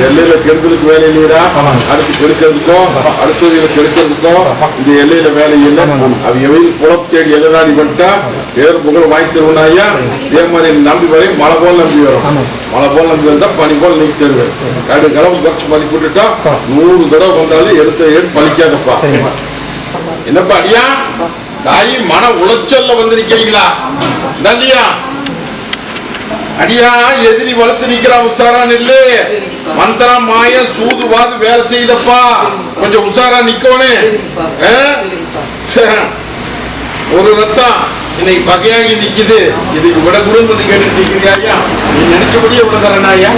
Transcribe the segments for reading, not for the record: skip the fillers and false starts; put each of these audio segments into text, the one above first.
எல்லையில கெடுதலுக்கு வேலை இல்லையா? அடுத்து கெடுக்கிறதுக்கும் அடுத்தவங்களை கெடுக்கிறதுக்கும் இந்த எல்லையில வேலை இல்லை. அவங்க வெயில் புலப்பு தேடி எதிராடி பண்ணிட்டா பேர் புகழ் வாங்கி தருவா ஐயா. இதே மாதிரி நம்பி வரை மழை போல் நம்பி வரும். மழை போல் நம்பி வந்தா பனி போல் நீக்கி தருவேன். 2 கிழமை குறைச்சு மதிப்பு விட்டுட்டா 100 தடவை வந்தாலும் எடுத்து பழிக்காதப்பா. என்னப்பா அடியா தாயி மன உளைச்சல்ல வந்து நிக்கிறீங்களா? இல்லையா அடியா எதிரி வளர்த்து நிக்கிறா உஷாரா நில்லு. மந்திரம் மாய சூதுவாது வேலை செய்தப்பா கொஞ்சம் உஷாரா நிக்கணும். ஒரு ரத்தம் இன்னைக்கு பகையாகி நிக்குது. இதுக்கு விட குடும்பத்தை கேட்டு நிக்கிறியா? நீ நினைச்சபடியே விட தரேனாயா?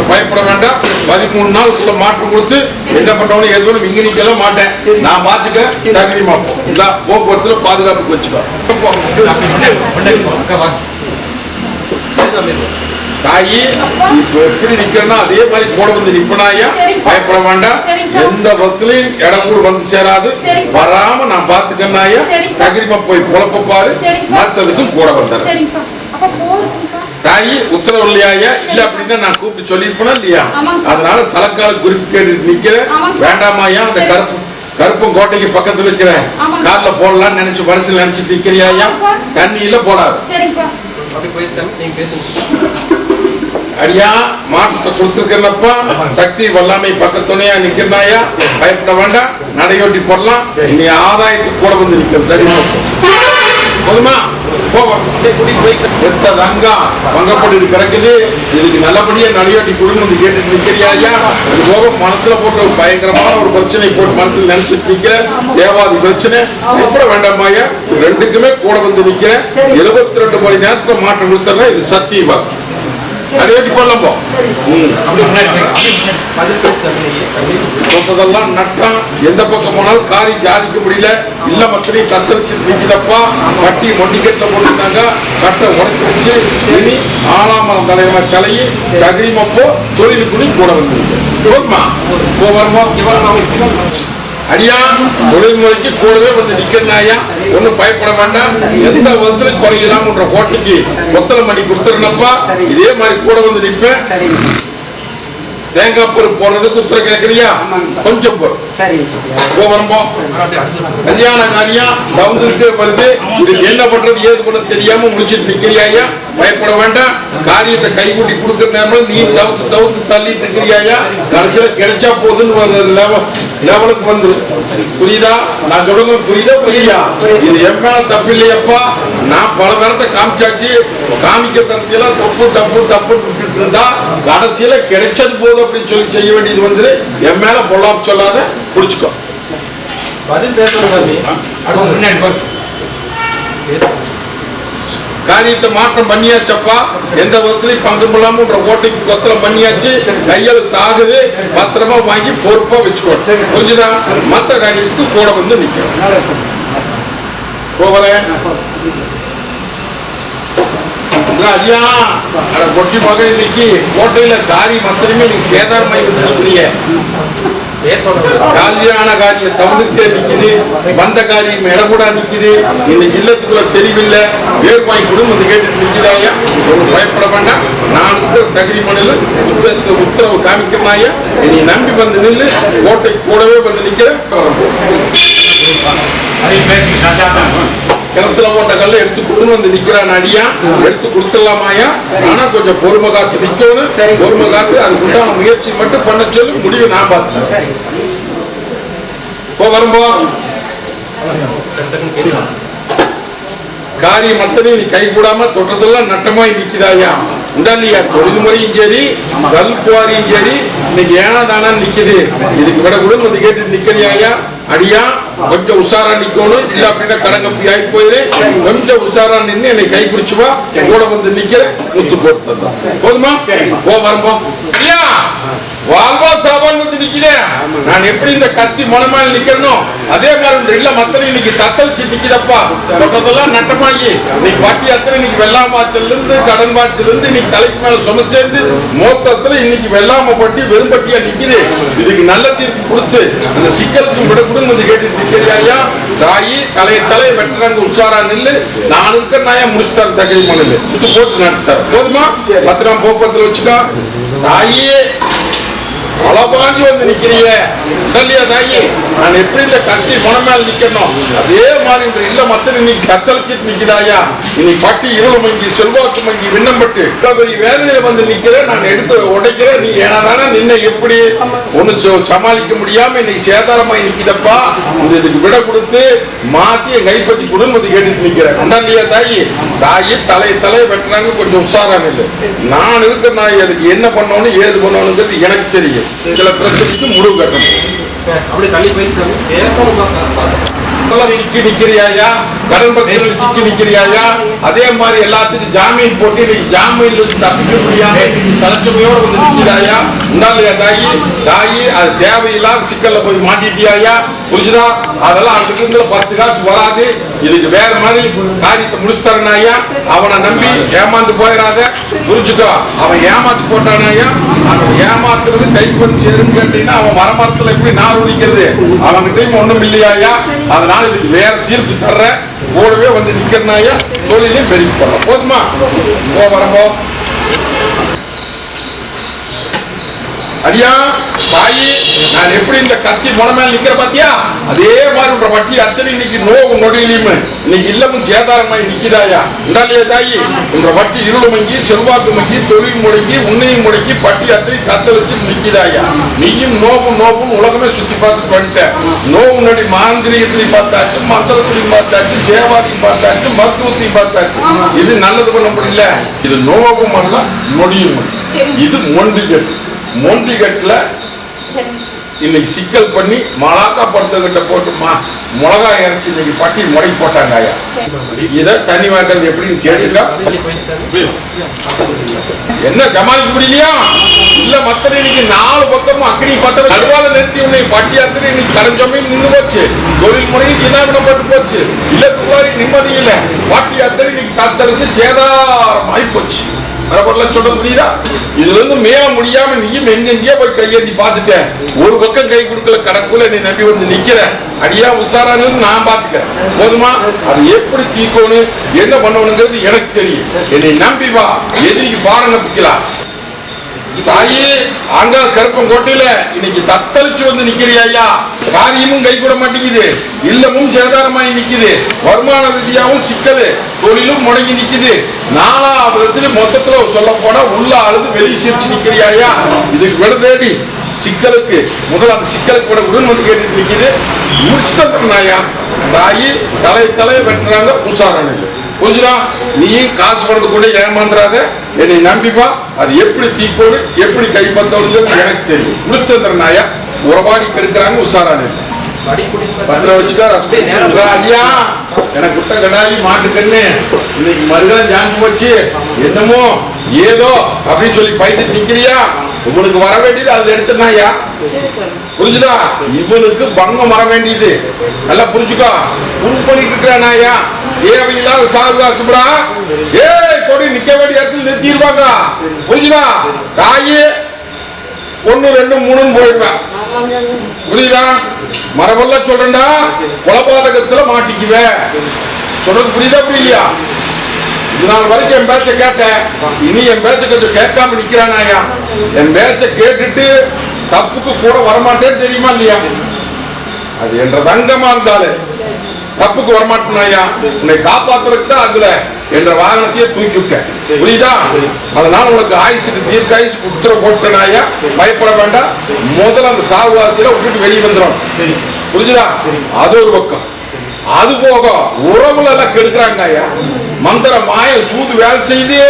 பயப்பட வேண்டாம். 13 நாளுக்குள்ள மாற்றம் கொடுத்து என்ன பண்ணணும் எதுவும் இங்க நிக்கலாம் மாட்டேன். நான் பாத்துக்க தகுதிமா போக்குவரத்துல பாதுகாப்புக்கு வச்சுக்கோ. தாயி இப்ப எப்படி நிக்கிறனா அதே மாதிரி கூட வந்து நிப்பனாயா. பயப்பட வேண்டாம். எந்த பக்கத்திலையும் இடங்கூட வந்து சேராது. வராம நான் பாத்துக்கனாயா. தகிரிமா போய் குழப்ப பாரு. மத்ததுக்கும் கூட வந்தாரு தாயி உத்தரவு இல்லையா? இல்ல அப்படின்னா நான் கூப்பிட்டு சொல்லிருப்பேனா இல்லையா? அதனால சலக்கால குறிப்பு கேட்டு நிக்கிறேன். வேண்டாமாயா அந்த கருப்பும் கோட்டைக்கு பக்கத்துல இருக்கிறேன். கார்ல போடலாம்னு நினைச்சு மனசுல நினைச்சு நிக்கிறியா? தண்ணியில போடாது. அடியா மாற்றத்தை கொடுத்துருக்கேன்னப்பா. சக்தி வல்லாமை பக்கத்துணையா நிக்கிறாயா. பயப்பட வேண்டாம். நடையோட்டி போடலாம். இனி ஆதாயத்துக்கு கூட வந்து நிக்கிறது. சரி போதுமா? வங்கப்பட்டு கிடக்குது. இதுக்கு நல்லபடியா நடையோட்டி குடும்பம் கேட்டு நிக்கிறியா? இது போக மனசுல போட்டு ஒரு பயங்கரமான ஒரு பிரச்சனை போட்டு மனசுல நினைச்சிட்டு நிக்கிற தேவாதி பிரச்சனை கூட வேண்டாமாயா. ரெண்டுக்குமே கூட வந்து நிக்கிறேன். 72 மணி நேரத்துல மாற்றம் கொடுத்துறேன். இது சத்தியமா நடையோட்டி போடலாம். சொத்ததெல்லாம் நட்டான். எந்த பக்கம் போனாலும் காரி ஜாதிக்க முடியல. இல்ல மத்திரி தத்தளிச்சு நிற்கிறப்பா. கட்டி மொண்டிக்கெட்டில் போட்டுருந்தாங்க. கட்டை உடச்சு வச்சு இனி ஆலாமரம் தலைவர் தலையை தகிரிமப்போ தொழிலுக்குனி கூட வந்துருக்கு. போதுமா? அடியா தொழில்முறைக்கு கூடவே வந்து நிக்கிறாயா. ஒன்னும் பயப்பட வேண்டாம். எந்த விதத்துல குறையலாம் கோட்டைக்கு ஒத்தலை மணி கொடுத்துருனப்பா. இதே மாதிரி கூட வந்து நிற்பேன். தேங்காய் பொருள் போடுறதுக்கு உத்தர கேட்கறியா? கொஞ்சம் பொருள் கல்யாண காரியம் தவுந்துகிட்டே வருது. இதுக்கு என்ன பண்றது ஏது பண்ண தெரியாம முடிச்சுட்டு நிக்கிறியா? பயப்பட வேண்டாம். காரியத்தை கைகூட்டி கொடுக்கற நேரம் நீ தவுத்து தள்ளிட்டு இருக்கிறியா? கடைசியில கிடைச்சா போதுன்னு லெவலுக்கு வந்துரு. புரியுதா? நான் சொல்லுங்க புரியுதா? புரியா? இது என் மேல தப்பு இல்லையப்பா. நான் பல நேரத்தை காமிச்சாச்சு. காமிக்க தரத்தியெல்லாம் தப்பு தப்பு தப்பு விட்டுட்டு இருந்தா கடைசியில கிடைச்சது போதும் அப்படின்னு சொல்லி செய்ய வேண்டியது வந்து என் மேல பொல்லாப்பு சொல்லாத புடிச்சுக்கோ. காரியத்தை மாற்றம் பண்ணியாச்சப்பா. எந்த விதத்திலையும் பங்கு கொள்ளாம கோட்டைக்கு கொத்தலம் பண்ணியாச்சு. கையெழுத்து ஆகுது. பத்திரமா வாங்கி பொறுப்பா வச்சுக்கோ. புரிஞ்சுதா? மற்ற காரியத்துக்கு கூட வந்து நிக்கிறேன். போகிறேன் ஐயா. கொட்டி மக இன்னைக்கு கோட்டையில காரி மத்திரமே நீங்க சேதாரமாய் வந்துருக்கிறீங்க. கல்யாண காரியம் தவிர்த்தே நிக்குது. வந்த காரியம் இடக்கூடா நிக்குது. இன்னைக்கு இல்லத்துக்குள்ள தெளிவில்லை. வேர் வாங்கி குடும்பத்தை கேட்டு நிக்குதாயா. ஒன்றும் பயப்பட வேண்டாம். நான் தகிரி மணில உத்தரவு காமிக்கிறனாயா. நீ நம்பி வந்து நில்லு. கோட்டை கூடவே வந்து நிக்கிறேன். கிணத்துல போட்ட கல்ல எடுத்து கொண்டு வந்து நிக்கிறான் அடியா. எடுத்து கொடுத்துடலாமாயா. ஆனா கொஞ்சம் பொறுமை காத்து நிக்கணும். பொறுமை காத்து அதுக்கு உண்டான முயற்சி மட்டும் பண்ண சொல்லி முடிவு நான் பார்த்துட்டேன். வரும்போ காரியம் அத்தனை நீ கை கூடாம தொட்டதெல்லாம் நட்டமாய் நிக்குதாயா. உண்டாலியா? தொழில் முறையும் சரி கல் குவாரியும் சரி இன்னைக்கு ஏனா தானா நிக்குது. இதுக்கு விட கூட வந்து கேட்டு நிக்கிறியாயா. அடியா கொஞ்சம் உஷாரா நிக்கணும். இல்ல அப்படின்னா கடங்கப்பி ஆகி போயிரு. கொஞ்சம் உஷாரா நின்று என்னை கை பிடிச்சுவா. கூட வந்து நிக்கிற முத்து போட்டு போதுமா? வரும்போ அடியா வாழ்வா சாபான் வந்து நிக்கிறேன். நான் எப்படி இந்த கத்தி மனமால் நிக்கிறனும் அதே மாதிரி இல்ல மத்தனை இன்னைக்கு தத்தளிச்சு நிக்கிறப்பா. தொட்டதெல்லாம் நட்டமாகி இன்னைக்கு பட்டி அத்தனை இன்னைக்கு வெள்ளாம வாய்ச்சல் இருந்து கடன் வாய்ச்சல் இருந்து இன்னைக்கு தலைக்கு மேல சும சேர்ந்து மொத்தத்துல இன்னைக்கு வெள்ளாம பட்டி வெறும்பட்டியா நிக்குது. இதுக்கு நல்ல தீர்ப்பு கொடுத்து அந்த சிக்கலுக்கு விட கூட வந்து கேட்டு நிக்கிறியா. தாயி தலையை வெட்டுறாங்க. உஷாரா நில்லு. நான் இருக்க நாயா முடிச்சுட்டாரு தகவல் மணல் சுட்டு போட்டு நடத்தாரு. போதுமா? பத்திரம் போக்குவரத்துல வச்சுக்கோ. தாயே பலபாஞ்சி வந்து நிக்கிறீங்க இல்லையா தாயி? நான் எப்படி இந்த கத்தி முனமேல நிக்கணும் அதே மாதிரி இல்ல மத்தனை நீ கத்தளிச்சிட்டு நிக்கிறாயா? இன்னைக்கு பட்டி இருள் மங்கி செல்வாக்கு மங்கி விண்ணம்பட்டு பெரிய வேதனையில வந்து நிக்கிறேன். நான் எடுத்து உடைக்கிறேன். நீ ஏனாதானே நின்ன எப்படி ஒண்ணு சமாளிக்க முடியாம இன்னைக்கு சேதாரமாய் நிக்கிதப்பா. இதுக்கு விட கொடுத்து மாத்தி என் கைப்பற்றி குடும்பத்தை கேட்டுட்டு நிக்கிறேன் இல்லையா தாயி? தாயி தலை வெட்டுறாங்க. கொஞ்சம் உஷாரான இல்லை. நான் இருக்கிற நாய் அதுக்கு என்ன பண்ணணும் ஏது பண்ணணுங்கிறது எனக்கு தெரியும். சில பிரச்சனைக்கு முடிவு கட்டணும். சிக்கி நிக்கிறியாயா? கடன் பிரச்சனை சிக்கி நிக்கிறியாயா? அதே மாதிரி எல்லாத்துக்கும் ஜாமீன் போட்டு இன்னைக்கு ஜாமீன்ல தப்பிக்க முடியாம தலைச்சுமையோட வந்து நிக்கிறாயா? உண்டாலையா தாயி? தாயி அது தேவையில்லாத சிக்கல்ல போய் மாட்டிட்டியாயா? புரிஞ்சுதா? அதெல்லாம் அதுக்கு இருந்து 10 காசு வராது. இதுக்கு வேற மாதிரி காரியத்தை முடிச்சு தரனாயா? அவனை நம்பி ஏமாந்து போயிடாத. புரிஞ்சுக்கோ. அவன் ஏமாத்து போட்டானாயா? அவன் ஏமாத்துறது கைக்கு வந்து சேருன்னு கேட்டீங்கன்னா அவன் மரமரத்துல எப்படி நார் ஒழிக்கிறது? அவன்கிட்ட ஒண்ணும் இல்லையாயா? அதனால இதுக்கு வேற தீர்ப்பு தர்ற கூடவே வந்து நிக்கிறனாயா? தொழிலையும் பெருகி போடலாம். போதுமா? வரம்போ அடியா தாயி, நான் எப்படி இந்த கத்தி முனமேல நிக்கிற பாத்தியா? அதே மாதிரி உன்ற வட்டி அத்தனை இன்னைக்கு நோவு நொடியிலும் இன்னைக்கு இல்லமும் சேதாரமாய் நிக்கிறாயா? உண்டாலையா தாயி? உன்ற வட்டி இருள் மங்கி செல்வாக்கு மங்கி தொழில் முடங்கி உன்னையும் முடங்கி பட்டி அத்தனை கத்தளிச்சு நிக்கிறாயா? நீயும் நோவும் உலகமே சுத்தி பார்த்துட்டு வந்துட்ட. நோவு நொடி மாந்திரிகத்தையும் பார்த்தாச்சு, மந்திரத்தையும் பார்த்தாச்சு, தேவாரையும் பார்த்தாச்சு, மருத்துவத்தையும் பார்த்தாச்சு. இது நல்லது பண்ண முடியல. இது நோவும் அல்ல நொடியும். இது மொண்டிகட்ல இன்னைக்கு சிக்கல் பண்ணி மலாக்கா படுத்துக்கிட்ட போட்டுமா மிளகா இறைச்சி இன்னைக்கு பட்டி முடை போட்டாங்க. இதை தண்ணி வாங்குறது எப்படின்னு கேட்டுக்கா. என்ன சமாளிக்க முடியலையா? இல்ல மத்த இன்னைக்கு 4 பக்கமும் அக்னி பத்திரம் நடுவால நிறுத்தி உன்னை பட்டி அத்தனை இன்னைக்கு கடைஞ்சோமே நின்று போச்சு. தொழில் முறையும் இனாவிடப்பட்டு போச்சு. இல்ல துவாரி நிம்மதி இல்ல. பட்டி அத்தனை இன்னைக்கு தத்தளிச்சு சேதாரம் ஆகி போச்சு. சொல்றது புரியுதா? இதுல இருந்து மேல முடியாம நீயும் எங்கெங்கேயோ போய் கையேந்தி பார்த்துட்ட. ஒரு பக்கம் கை கொடுக்கல கடக்குள்ள நீ நம்பி வந்து நிக்கிற. அடியா உஷாரானு நான் பாத்துக்கிறேன். போதுமா? அது எப்படி தீக்கணும் என்ன பண்ணணுங்கிறது எனக்கு தெரியும். என்னை நம்பி வா. எதிரிக்கு பாடம் நம்பிக்கலாம். தாயே ஆங்கால் கருப்பங்கோட்டையில இன்னைக்கு தத்தளிச்சு வந்து நிக்கிறியா? காரியமும் கை கூட மாட்டேங்குது. இல்லமும் சேதாரமாயி நிக்குது. வருமான ரீதியாவும் சிக்கல். தொழிலும் முடங்கி நிக்குது. 4வது இடத்துல மொத்தத்துல சொல்ல போனா உள்ள அழுது வெளியே சிரிச்சு நிக்கிறியா? இதுக்கு விட தேடி சிக்கலுக்கு முதல்ல அந்த சிக்கலுக்கு விட உடன் வந்து கேட்டுட்டு நிக்குது. முடிச்சுட்டாயா? தாயி தலை வெட்டுறாங்க. உஷாரான புரிஞ்சுதா? நீயும் காசு பணத்து கூட ஏமாந்துறாத. என்னை நம்பிப்பா. அது எப்படி தீக்கோடு எப்படி கைப்பற்றோடுங்கிறது எனக்கு தெரியும். முடிச்சந்திரனாயா உறவாடி கெடுக்கிறாங்க. உஷாரான பத்திரம் வச்சுக்கோ. அடியா எனக்கு குட்ட கடாயி மாட்டுக்கண்ணு இன்னைக்கு மறுகாலம் ஜாங்கி போச்சு. என்னமோ ஏதோ அப்படின்னு சொல்லி பயந்துட்டு நிக்கிறியா? உங்களுக்கு வர வேண்டியது அதுல எடுத்துனாயா? புரிஞ்சுதா? இவனுக்கு பங்கம் வர வேண்டியது நல்லா புரிஞ்சுக்கோ. புல் பண்ணிட்டு இருக்கிறானாயா? தேவையில்லாத சாகுபடா கொடி நிக்க வேண்டிய இடத்துல நிறுத்திடுவாங்க. புரிஞ்சுதா? தாயே 1 2 3 போயிடுவேன். புரியுதா? மரபெல்லாம் சொல்றேன்டா. கொலபாதகத்துல மாட்டிக்குவேன். சொல்றது புரியுதா புரியலையா? இது நாள் வரைக்கும் என் பேச்ச கேட்டேன். இனி என் பேச்ச கொஞ்சம் கேட்காம நிக்கிறானாயா? என் பேச்ச கேட்டுட்டு தப்புக்கு கூட வரமாட்டேன்னு தெரியுமா இல்லையா? அது என்ற தங்கமா இருந்தாலும் தப்புக்கு வரமாட்டேனாயா? உன்னை காப்பாத்துறதுக்கு தான் அதுல என்ற வாகனத்தையே தூக்கி விட்டேன். புரியுதா? அதனால உனக்கு ஆயுசுக்கு தீர்க்காயுசு உத்தரவு போட்டனாயா? பயப்பட வேண்டாம். முதல்ல அந்த சாகுவாசியில விட்டுட்டு வெளியே வந்துடும். புரிஞ்சுதா? அது ஒரு பக்கம். அது போக உறவுல எல்லாம் கெடுக்கிறாங்க. மந்திர மாய சூது வேலை செய்து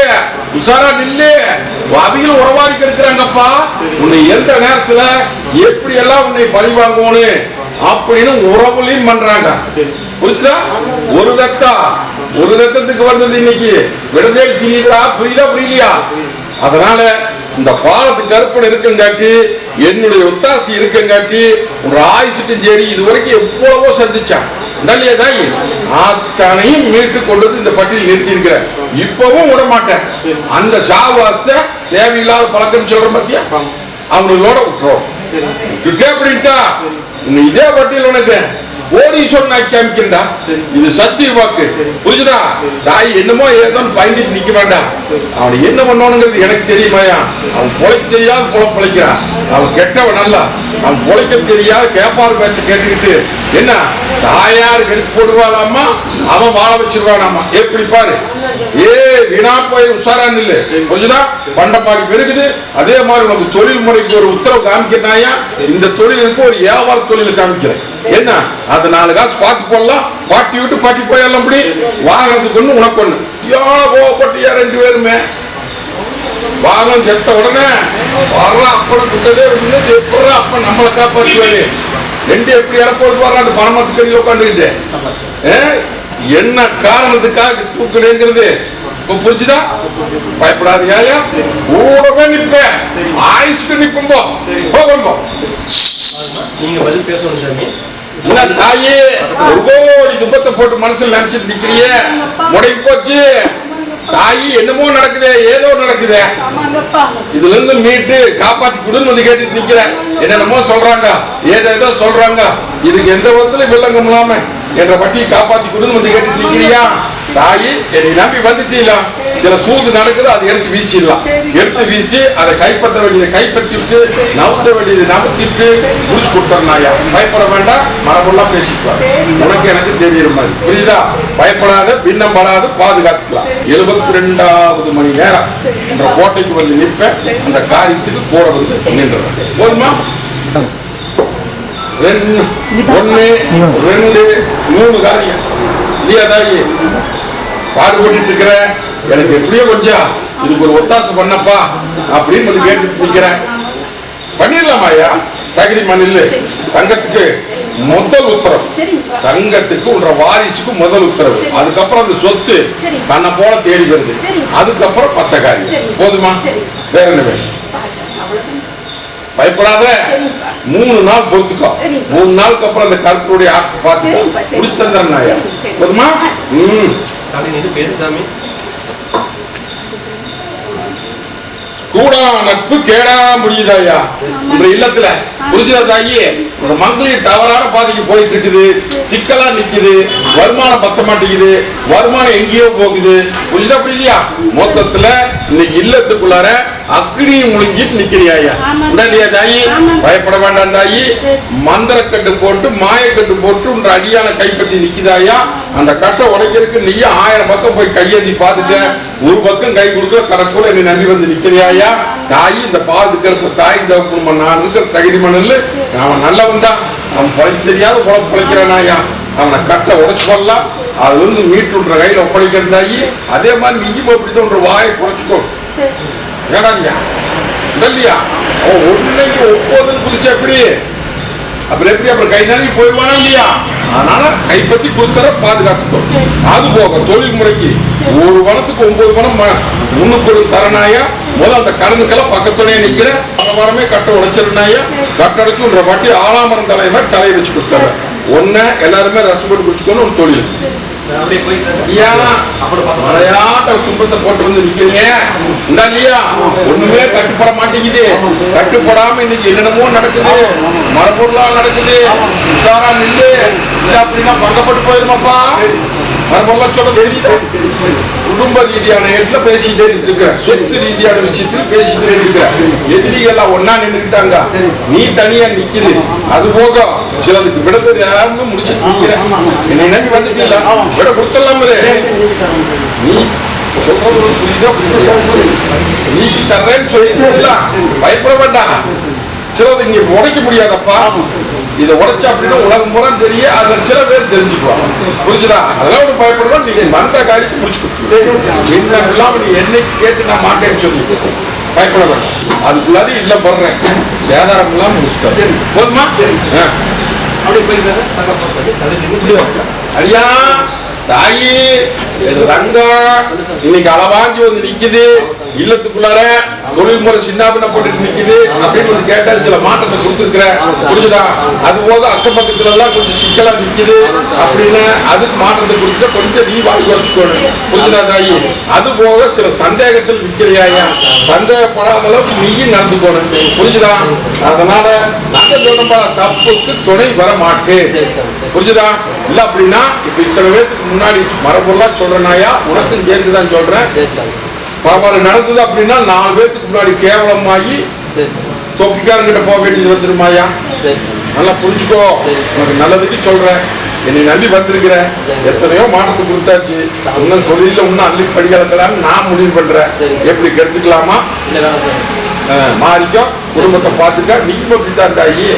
உஷாரா நில்லு. அவிகள் உறவாடி கெடுக்கிறாங்கப்பா. உன்னை எந்த நேரத்துல எப்படி எல்லாம் உன்னை பழி வாங்கணும் அப்படின்னு உறவுலையும் பண்றாங்க. புரியுதா? ஒரு ரத்தத்துக்கு வந்தது இன்னைக்கு விடுதலை திரியா? புரியுதா புரியலையா? அதனால இந்த பாலத்துக்கு கருப்பன் இருக்கங்காட்டி என்னுடைய ஒத்தாசி இருக்கங்காட்டி ஒரு ஆயுசுக்கும் சரி இது வரைக்கும் எவ்வளவோ சந்திச்சான். அத்தனையும் மீட்டு கொண்டு இந்த பட்டியல் நிறுத்தி இருக்கிறேன். இப்பவும் விட மாட்டேன். அந்த சாவாசத்தை தேவையில்லாத பழக்கம் சொல்ற பத்தியா அவங்களோட விட்டுறோம். அப்படின்ட்டா இதே பட்டியல் உனக்கு கோடீஸ்வரன் ஆக்கி காமிக்கிறா. இது சத்திய வாக்கு, புரிஞ்சுதா? தாய் என்னமோ ஏதோ பயந்துட்டு நிக்க வேண்டாம். அவன் என்ன பண்ணணுங்கிறது எனக்கு தெரியுமாயா? அவன் பொழைக்க தெரியாத பொழைக்கிறான். அவன் கெட்டவன் அல்ல. அவன் பொழைக்க தெரியாத கேப்பாறு பேச கேட்டுக்கிட்டு என்ன தாயாருக்கு எடுத்து போடுவாளாமா, அவன் வாழ வச்சிருவானாமா. எப்படி பாரு, வீணா போய் உஷாரா நில்லு, புரிஞ்சுதா? பண்டமாடி பெருகுது. அதே மாதிரி உனக்கு தொழில் முறைக்கு ஒரு உத்தரவு காமிக்கிறாயா? இந்த தொழிலுக்கு ஒரு வியாபார தொழில் காமிக்கிறேன். என்ன அது 4 காசு பார்த்து போடலாம், பாட்டி விட்டு பாட்டி போயிடலாம். அப்படி வாகனத்துக்கு ஒண்ணு உனக்கு ஒண்ணு. கோவப்பட்டியா 2 பேருமே வாகனம் செத்த உடனே வர்ற அப்படம் கிட்டதே எப்படா அப்ப நம்மளை காப்பாற்றுவாரு. 2 எப்படி இறப்போடு வர்ற அந்த பணமரத்துக்கு அடியில் உட்காந்துக்கிட்டு என்ன காரணத்துக்காக தூக்குறேங்கிறது இப்ப புரிஞ்சுதா? பயப்படாதீங்க, கூடவே நிற்பேன், ஆயுசுக்கு நிற்போம். போகும் நீங்க பதில் பேசணும் சாமி. தாயே, ஒரு கோடி துன்பத்தை போட்டு மனசுல நினைச்சிட்டு நிக்கிறியே, முடங்கி போச்சு. தாயி என்னமோ நடக்குதே, ஏதோ நடக்குதே, இதுல இருந்து மீட்டு காப்பாத்தி கொடுன்னு வந்து கேட்டுட்டு நிக்கிறேன். என்னென்னமோ சொல்றாங்க, ஏதோ சொல்றாங்க. இதுக்கு எந்த விதத்துல வில்லங்கம் இல்லாம என்ற வட்டியை காப்பாத்தி கொடுன்னு வந்து கேட்டுட்டு நிக்கிறியா? தாயி, என்னை நம்பி வந்துட்டீங்களா? சில சூது நடக்குது, அதை எடுத்து வீசிடலாம். எடுத்து வீசி அதை கைப்பற்ற வேண்டியதை கைப்பற்றிட்டு, நவுத்த வேண்டியதை நவுத்திட்டு முடிச்சு கொடுத்துறனாயா. பயப்பட வேண்டாம், மரபெல்லாம் பேசிக்குவார். உனக்கு எனக்கு தெரியுற மாதிரி, புரியுதா? பயப்படாத, பின்னம் படாத, பாதுகாத்துக்கலாம். 72வது மணி நேரம் என்ற கோட்டைக்கு வந்து நிற்பேன். அந்த காரியத்துக்கு கூட வந்து நின்றுறேன். போதுமா? 1 2 3 காரியம் இல்லையா? தாயி, பாடுபட்டு இருக்கிற எனக்கு எப்படியோ கொஞ்சம் இதுக்கு ஒரு ஒத்தாசை பண்ணப்பா அப்படின்னு வந்து கேட்டு நிக்கிறேன். பண்ணிடலாமாயா? தகுதி மண்ணில் தங்கத்துக்கு முதல் உத்தரவு, தங்கத்துக்கு உன்ற வாரிசுக்கு முதல் உத்தரவு. அதுக்கப்புறம் அந்த சொத்து தன்னை போல தேடி வருது. அதுக்கப்புறம் 10 காரியம். போதுமா? வேற என்ன வேணும்? பயப்படாத, 3 நாள் பொறுத்துக்கோ. 3 நாளுக்கு அப்புறம் அந்த கருத்துடைய ஆட்சி பார்த்துக்கோ. முடிச்சு தந்துடுறாயா? போதுமா? பேசாமி கூடா நட்பு கேடா முடியுதாயா இந்த இல்லத்துல, புரிஞ்சுதா தாயி? மக்களுக்கு தவறான பாதைக்கு போயிட்டு இருக்குது, சிக்கலா நிக்குது, வருமானம் பத்த மாட்டேங்குது, வருமானம் எங்கேயோ போகுது, புரியுதா? அப்படி இல்லையா? மொத்தத்துல இன்னைக்கு இல்லத்துக்குள்ளார அக்னி முழுங்கிட்டு நிக்கிறியா? தாயி, பயப்பட வேண்டாம் தாயி. மந்திரக்கட்டு போட்டு மாயக்கட்டு போட்டு உன்ற அடியான கைப்பற்றி நிக்குதாயா? அந்த கட்டை உடைக்கிறதுக்கு நீ 1000 பக்கம் போய் கையேந்தி பார்த்துட்ட, ஒரு பக்கம் கை கொடுக்க கடைக்கூட என்னை நம்பி வந்து நிக்கிறியா? தாயி, இந்த பாதுகாப்பு தாய் தகப்பு நான் இருக்கிற தகுதி மண்ணில் அவன் நல்லவன் தான். அவன் பழைக்க தெரியாத பழைக்கிறானாயா? அவனை கட்டை உடைச்சு கொள்ளலாம், அதுல இருந்து மீட்டுன்ற கையில ஒப்படைக்கிறது தாயி. அதே மாதிரி நீயும் அப்படித்தான் உன்ற வாயை குறைச்சிக்கோ. ஏடாதியா இல்லையா? அவன் 1க்கு 9 குதிச்சா எப்படி? அப்புறம் எப்படி அப்புறம் கை நம்பி போயிடுவானா இல்லையா? அதனால கைப்பற்றி கொடுத்தர பாதுகாத்துக்கோ. அது போக தொழில் முறைக்கு ஒரு வனத்துக்கு 9 வனம் முன்னுக்கு தரனாயா? முதல் அந்த கடனுக்கெல்லாம் பக்கத்துலயே நிக்கிற வாரமே கட்டை உடைச்சிருந்தாயா? கட்டை அடைச்சு உன்ற வட்டி ஆலாமரம் தலைமை தலையை வச்சு கொடுத்தாரு. ஒன்னு எல்லாருமே ரசம் போட்டு குடிச்சுக்கணும். ஒரு தொழில் துன்பத்தை போட்டு வந்து நிக்கிறீங்க இல்லையா? ஒண்ணுமே கட்டுப்பட மாட்டேங்குது. கட்டுப்படாம இன்னைக்கு என்னென்னமோ நடக்குது, மரபொருளால் நடக்குது. உஷாரா நில்லு, இல்ல அப்படின்னா பங்கப்பட்டு போயிருமாப்பா. மரபொருளா சொல்ல தெரியுது. குடும்ப ரீதியான இடத்துல பேசிட்டே இருக்கிற, சொத்து ரீதியான விஷயத்தில் பேசிட்டே இருக்கிற, எதிரிகள் ஒன்னா நின்றுட்டாங்க, நீ தனியா நிக்குது. அது போக சிலதுக்கு விடத்தை யாரும் முடிச்சுட்டு நிக்கிற. என்னை நம்பி வந்துட்டீங்களா? விட கொடுத்தலாம். நீ சொல்றது புரியுதா? நீ தர்றேன்னு சொல்லி பயப்பட வேண்டாம். சிலது இங்க உடைக்க முடியாதப்பா. இதை உடைச்சா அப்படின்னா உலகம் பூரா தெரிய, அதுல சில பேர் தெரிஞ்சுக்குவாங்க. புரிஞ்சுதா? அதெல்லாம் ஒரு பயப்படுவோம். நீங்க வந்த காரியத்தை முடிச்சு கொடுத்து இல்லாம நீ என்னைக்கு கேட்டு நான் மாட்டேன்னு சொல்லி பயப்பட வேண்டாம். அதுக்குள்ளாது இல்ல போடுறேன், சேதாரம் எல்லாம் முடிச்சுட்டேன். போதுமா? அடியா தாயி, ரங்கா இன்னைக்கு அளவாங்கி வந்து நிக்குது. இல்லத்துக்குள்ளார தொழில்முறை சின்னாபின்ன போட்டு நிக்குது அப்படின்னு வந்து கேட்டா சில மாற்றத்தை கொடுத்துருக்கிற புரிஞ்சுதா? அது போக அக்கம் பக்கத்துல எல்லாம் கொஞ்சம் சிக்கலா நிக்குது அப்படின்னு அதுக்கு மாற்றத்தை கொடுத்துட்டு கொஞ்சம் நீ வாங்கி குறைச்சுக்கணும். புரிஞ்சுதா தாயி? அது போக சில சந்தேகத்தில் நிக்கிறியா, சந்தேகப்படாத அளவுக்கு நீயும் நடந்துக்கணும். புரிஞ்சுதா? அதனால நாங்க சொல்றோம்பா, தப்புக்கு துணை வர மாட்டேன். புரிஞ்சுதா? இல்ல அப்படின்னா இப்ப இத்தனை பேருக்கு முன்னாடி மரபொருளா சொல்றேனாயா, உனக்கும் சேர்த்துதான் சொல்றேன். பாப்பாரு நடந்தது அப்படின்னா 4 பேருக்கு முன்னாடி கேவலமாகி தொப்பிக்காரங்கிட்ட போக வேண்டியது வந்துருமாயா. நல்லா புரிஞ்சுக்கோ, உனக்கு நல்லதுக்கு சொல்றேன். என்னை நம்பி வந்திருக்கிற எத்தனையோ மாற்றத்தை கொடுத்தாச்சு. இன்னும் தொழில இன்னும் அள்ளி படிக்கலான்னு நான் முடிவு பண்றேன். எப்படி கெடுத்துக்கலாமா? மாறிக்கோ, குடும்பத்தை பார்த்துக்க. நீ அப்படித்தான் தாயி,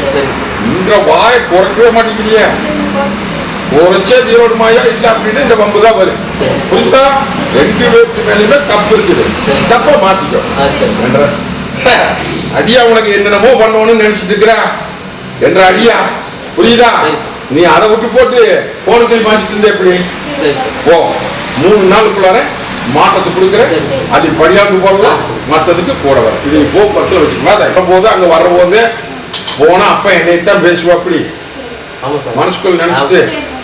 இந்த வாயை குறைக்கவே மாட்டேங்கிறிய. குறைச்சே தீரோடுமாயா இல்ல அப்படின்னு இந்த வம்பு தான் வரும். புரியுதா? 2 பேருக்கு மேலுமே தப்பு இருக்குது. தப்ப மாத்திக்கோ. அடியா உனக்கு என்னென்னமோ பண்ணணும்னு நினைச்சிட்டு இருக்கிற என்ற அடியா, புரியுதா? நீ அதை விட்டு போட்டு போனத்தை மாற்றிட்டு இருந்த எப்படி? ஓ 3 நாளுக்குள்ளார மாற்றத்தை கொடுக்குற. அது படியாந்து போடலாம், மற்றதுக்கு கூட வர. இது போக்குவரத்துல வச்சுக்கோ. போது அங்க வர்ற போது போனா அப்ப என்னைத்தான் பேசுவா. அப்படி மனசுக்குள்ள நினைச்சிட்டு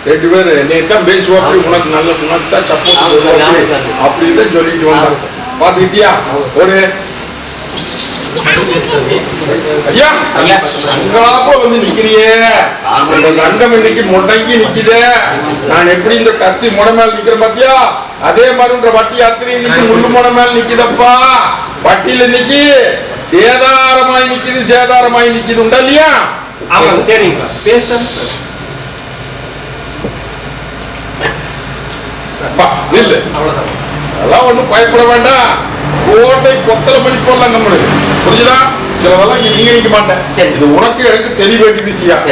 2 பேர் என்னைத்தான் பேசுவா. அப்படி உனக்கு நல்ல உனக்கு தான் சப்போர்ட் அப்படின்னு சொல்லிட்டு வந்தான். பாத்துக்கிட்டியா? ஒரு ஐயா அங்காப்ப வந்து நிக்கிறியே, அங்கம் இன்னைக்கு முடங்கி நிக்குதே. நான் எப்படி இந்த கத்தி முனை மேல நிக்கிறேன் பாத்தியா? அதே மாதிரி வட்டி அத்தனை இன்னைக்கு முள்ளு முனை மேல நிக்குதப்பா. வட்டியில இன்னைக்கு சேதாரமாய் நிக்குது, சேதாரமாய் நிக்குது. உண்டா இல்லையா? சரிங்க பேச இல்ல அதெல்லாம் ஒண்ணும் பயப்பட வேண்டாம். கோட்டை கொத்தல பண்ணி போடலாம் நம்மளுக்கு. புரிஞ்சுதா? சிலதெல்லாம் நீங்க நிக்க மாட்டேன். இது உனக்கு எனக்கு தெரிய வேண்டிய விஷயம்.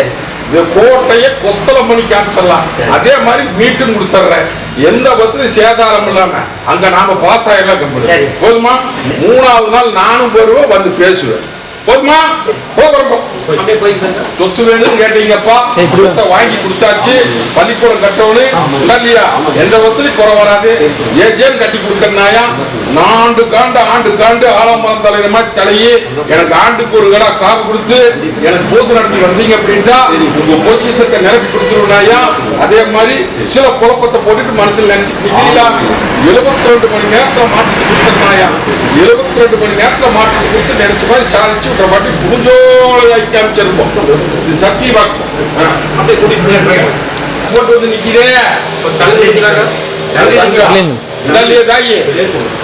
இந்த கோட்டைய கொத்தல பண்ணி காமிச்சிடலாம். அதே மாதிரி மீட்டும் கொடுத்துட்றேன். எந்த பத்திரி சேதாரம் இல்லாம அங்க நாம பாஸ் ஆயிடலாம். கம்பெனி போதுமா? 3வது நாள் நானும் வருவேன், வந்து பேசுவேன். போதுமா? போகிறோம். சொத்து வேணும்னு கேட்டீங்கப்பா, வாங்கி கொடுத்தாச்சு. பள்ளிக்கூடம் கட்டவனு இல்லையா? எந்த விதத்துலயும் குறை வராது. ஏன் கட்டி கொடுக்கறனாயா? ஆண்டு காண்டு ஆலமரம் தலைவர் மாதிரி தலையே எனக்கு ஆண்டுக்கு ஒரு கடை காப்பு கொடுத்து எனக்கு பூசை நடத்தி வந்தீங்க அப்படின்ட்டா உங்க பொக்கிஷத்தை நிரப்பி கொடுத்துருவனாயா. அதே மாதிரி சில குழப்பத்தை போட்டுட்டு மனசுல நினைச்சிட்டு நிக்கிறீங்களா? 72 மணி நேரத்துல மாட்டிட்டு கொடுத்தனாயா. 72 மணி நேரத்துல மாட்டிட்டு கொடுத்து நினைச்ச மாதிரி சாதிச்சு விட்ட மாட்டி புரிஞ்சோலை காமிச்சிருப்போம். இது சக்தி வாக்கம். அப்படியே கூட்டிட்டு போட்டு வந்து நிக்கிறேன்.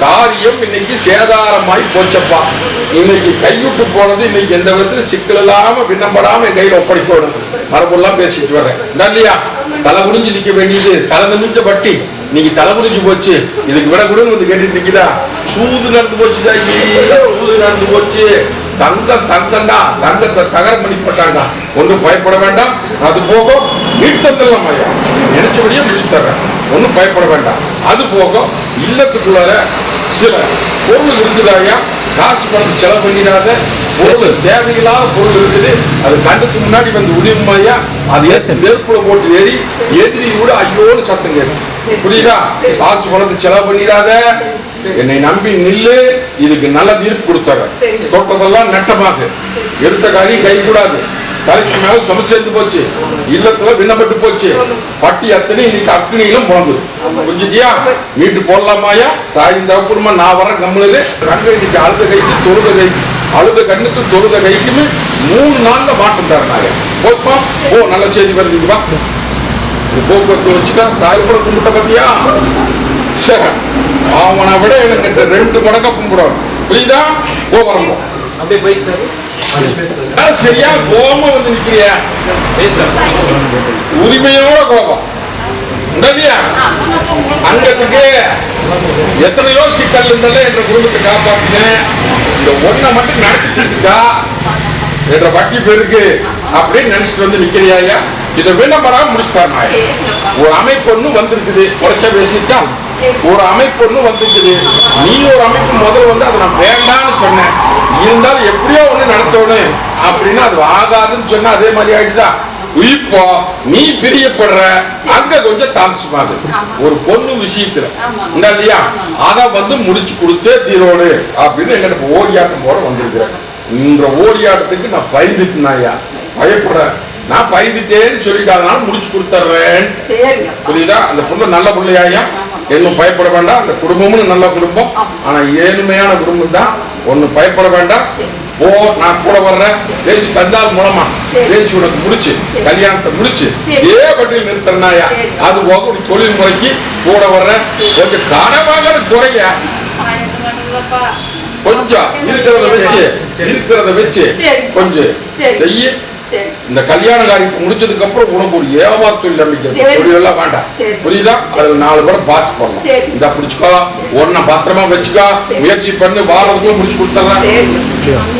காரியம் இன்னைக்கு சேதாரமாய் போச்சப்பா. இன்னைக்கு கைவிட்டு போனது இன்னைக்கு எந்த விதத்துல சிக்கல் இல்லாம விண்ணப்படாம என் கையில ஒப்படைக்கணும். மரபெல்லாம் பேசிட்டு வரேன். இல்லையா? தலை குடிஞ்சு நிக்க வேண்டியது தலை நிமிஞ்ச பட்டி இன்னைக்கு தலை குடிஞ்சு போச்சு. இதுக்கு விட கூட வந்து கேட்டு நிக்குதா? சூது நடந்து போச்சு தாயி, சூது நடந்து போச்சு. தங்கம்னா தங்கத்தை தகரம் பண்ணி போட்டாங்க. ஒன்றும் பயப்பட வேண்டாம். அது போக நீட்டத்தெல்லாம் நினைச்சபடியே முடிச்சு தர்றேன். ஒன்றும் பயப்பட வேண்டாம். அது போக இல்லத்துக்குள்ளார சில பொருள் இருக்குதாயா, காசு பணத்தை செலவு பண்ணிடாத பொருள், தேவையில்லாத பொருள் இருக்குது. அது கண்ணுக்கு முன்னாடி வந்து உதவுமாயா. அது நெருப்புல போட்டு ஏறி எதிரி கூட ஐயோன்னு சத்தம் கேட்கும். புரியுதா? காசு பணத்தை செலவு பண்ணிடாத, என்னை நம்பி நில்லு. இதுக்கு நல்ல தீர்ப்பு கொடுத்துறேன். தொட்டதெல்லாம் நட்டமாக எடுத்த காரியம் கை கூடாது. தலைக்கு மேல சும சேர்ந்து போச்சு. இல்லத்துல விண்ணப்பட்டு போச்சு. பட்டி அத்தனை இன்னைக்கு அக்னியிலும் போகுது. புரிஞ்சுட்டியா? வீட்டு போடலாமாயா? தாயின் தகப்பமா நான் வர கம்முனு கங்க இன்னைக்கு அழுத கைக்கு தொழுத கைக்கு, அழுத கண்ணுக்கு தொழுத கைக்குன்னு 3 நாள்ல மாற்றம் தரனாங்க. போப்பா ஓ நல்ல செய்தி வருதுப்பா. போக்குவரத்து வச்சுக்கா. தாய் கூட கும்பிட்ட பத்தியா? சரி, அவனை விட எனக்கு 2 மடங்கா கும்பிடணும். புரியுதா? கோபுரம் அப்படியே போய் சார் சரியா கோபமா வந்து நிக்கிறிய உரிமையோட கோபம் இல்லையா? அங்கத்துக்கு எத்தனையோ சிக்கல் இருந்தாலும் என்ற குடும்பத்தை காப்பாத்தினேன். இந்த ஒன்றை மட்டும் நடத்திட்டு என்ற வட்டி பெருக்கு அப்படின்னு நினைச்சிட்டு வந்து நிக்கிறியா? இதை விண்ணப்படாம முடிச்சுட்டாங்க. ஒரு அமைப்பு ஒண்ணு வந்திருக்குது. குறைச்சா பேசிட்டா ஒரு அமைப்பு ஒண்ணு வந்திருக்குது. நீ ஒரு அமைப்பு முதல்ல வந்து அதை நான் வேண்டான்னு சொன்னேன். இருந்தாலும் எப்படியோ ஒண்ணு நடத்தணும் அப்படின்னா அது ஆகாதுன்னு சொன்னா அதே மாதிரி ஆயிடுதா? இப்போ நீ பிரியப்படுற அங்க கொஞ்சம் தாமசமாகுது ஒரு பொண்ணு விஷயத்துல இந்த இல்லையா அத வந்து முடிச்சு கொடுத்தே தீரோடு அப்படின்னு எங்கிட்ட ஓடியாட்டம் போட வந்திருக்கிறேன். இந்த ஓடியாட்டத்துக்கு நான் பயந்துட்டேனாயா, பயப்படுறேன். நான் பயந்துட்டேன்னு சொல்லிட்டாதனால முடிச்சு கொடுத்துட்றேன். புரியுதா? அந்த பொண்ணு நல்ல பிள்ளையாயா, இன்னும் பயப்பட வேண்டாம். அந்த குடும்பமும் நல்ல குடும்பம், ஆனா ஏழ்மையான குடும்பம் தான். ஒன்னும் பயப்பட வேண்டாம். போ, நான் கூட வர்றேன். பேசி தந்தால் மூலமா பேசி உனக்கு முடிச்சு கல்யாணத்தை முடிச்சு பட்டியல் நிறுத்தனாயா. அது போக ஒரு தொழில் முறைக்கு கூட வர்ற. கொஞ்சம் கடவாக குறைய, கொஞ்சம் இருக்கிறத வச்சு கொஞ்சம் செய்ய. இந்த கல்யாண காரியத்தை முடிச்சதுக்கு அப்புறம் உனக்கு ஒரு ஏமாத்து நம்பிக்கை தொழில் எல்லாம் வேண்டாம். புரியுதா? அது 4 பேரும் பார்த்து போடணும். இந்த பிடிச்சுக்கோ, ஒன்ன பத்திரமா வச்சுக்கோ, முயற்சி பண்ணி வாரத்துக்குள்ள முடிச்சு கொடுத்துறேன்.